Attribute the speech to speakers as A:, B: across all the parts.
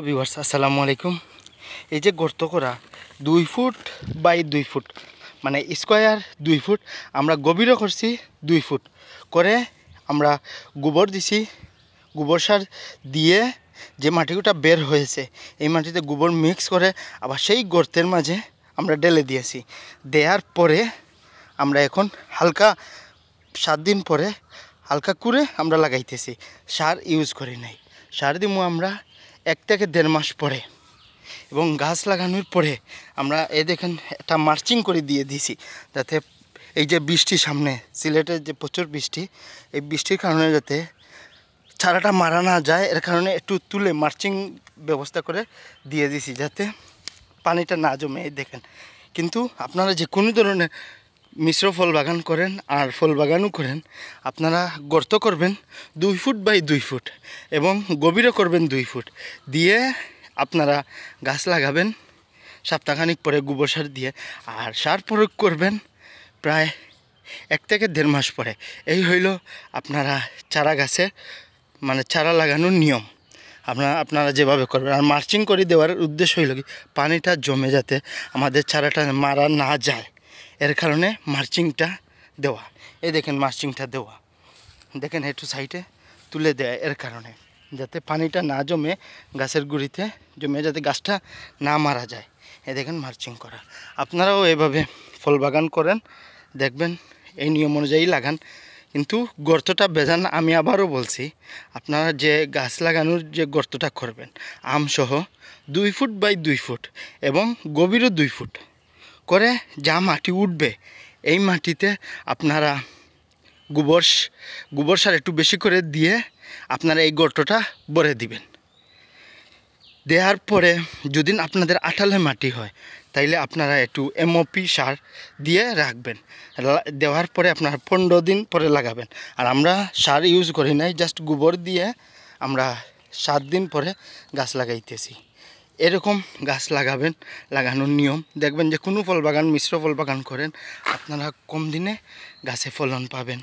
A: Viewers আসসালামু আলাইকুম। এই যে গর্ত করা 2 ফুট বাই 2 ফুট মানে স্কোয়ার 2 ফুট, আমরা গভীরও করছি 2 ফুট করে। আমরা গোবর দিছি, গোবর সার দিয়ে যে মাটিটা বের হয়েছে এই মাটিতে গোবর মিক্স করে আবার সেই গর্তের মাঝে আমরা ঢেলে দিয়েছি। দেওয়ার পরে আমরা এখন হালকা 7 দিন পরে হালকা করে আমরা লাগাইতেছি, সার ইউজ করি নাই। সার দিমু আমরা 1 থেকে 1.5 মাস পরে, এবং গাছ লাগানোর পরে আমরা দেখেন একটা মার্চিং করে দিয়ে দিছি, যাতে এই যে বৃষ্টি সামনে সিলেটের যে প্রচুর বৃষ্টি, এই বৃষ্টির কারণে যাতে চারাটা মারা না যায়, এর কারণে একটু তুলে মার্চিং ব্যবস্থা করে দিয়ে দিছি যাতে পানিটা না জমে। দেখেন, কিন্তু আপনারা যে কোনো ধরনের মিশ্র ফল বাগান করেন আর ফল বাগানও করেন, আপনারা গর্ত করবেন 2 ফুট বাই 2 ফুট এবং গভীরও করবেন 2 ফুট দিয়ে আপনারা গাছ লাগাবেন। সপ্তাহখানিক পরে গোবর সার দিয়ে, আর সার প্রয়োগ করবেন প্রায় 1 থেকে 1.5 মাস পরে। এই হইল আপনারা চারা গাছে মানে চারা লাগানোর নিয়ম। আপনারা যেভাবে করবেন। আর মার্চিং করে দেওয়ার উদ্দেশ্য হইল কি, পানিটা জমে যাতে আমাদের চারাটা মারা না যায়, এর কারণে মার্চিংটা দেওয়া। এই দেখেন মার্চিংটা দেওয়া, দেখেন একটু সাইডে তুলে দেয়, এর কারণে যাতে পানিটা না জমে গাছের গুঁড়িতে জমে, যাতে গাছটা না মারা যায়। এই দেখেন মার্চিং করা। আপনারাও এভাবে ফল বাগান করেন, দেখবেন এই নিয়ম অনুযায়ী লাগান, কিন্তু গর্তটা বেজান। আমি আবারও বলছি, আপনারা যে গাছ লাগানোর যে গর্তটা করবেন আমসহ 2 ফুট বাই 2 ফুট এবং গভীরও 2 ফুট করে, যা মাটি উঠবে এই মাটিতে আপনারা গোবর সার একটু বেশি করে দিয়ে আপনারা এই গর্তটা ভরে দিবেন। দেওয়ার পরে যদি আপনাদের আঠালো মাটি হয় তাইলে আপনারা একটু এমওপি সার দিয়ে রাখবেন। দেওয়ার পরে আপনারা 15 দিন পরে লাগাবেন। আর আমরা সার ইউজ করি নাই, জাস্ট গোবর দিয়ে আমরা 7 দিন পরে গাছ লাগাইতেছি। এরকম গাছ লাগাবেন, লাগানোর নিয়ম। দেখবেন যে কোনো ফল বাগান, মিশ্র ফল বাগান করেন, আপনারা কম দিনে গাছে ফলন পাবেন।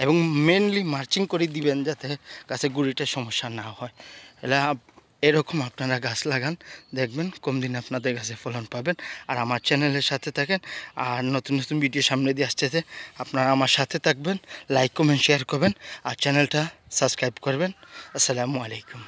A: এবং মেনলি মার্চিং করে দিবেন যাতে গাছের গুঁড়িতে সমস্যা না হয়। এরকম আপনারা গাছ লাগান, দেখবেন কম দিনে আপনাদের গাছে ফলন পাবেন। আর আমার চ্যানেলের সাথে থাকেন, আর নতুন নতুন ভিডিও সামনে দিয়ে আসতেছে, আপনারা আমার সাথে থাকবেন, লাইক কমেন্ট শেয়ার করবেন আর চ্যানেলটা সাবস্ক্রাইব করবেন। আসসালামু আলাইকুম।